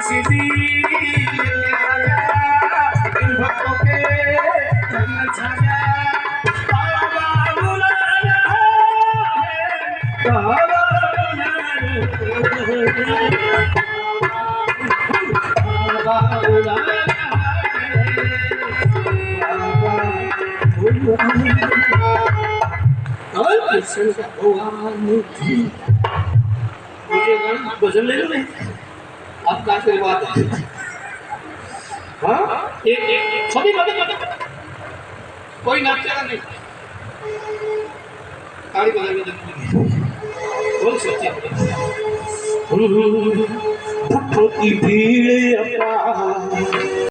सीधी इन भक्तों के मन में छाया बाबा बुला रहा है बाबा बुला रहा है बाबा बुला रहा है और कृष्ण का भगवान मुझे भजन ले लो नहीं आपका आशीर्वाद है हाँ एक सभी मदद कोई नाचेगा नहीं ताली बजाने नहीं बोल सच्चे भक्तों की भीड़ अपार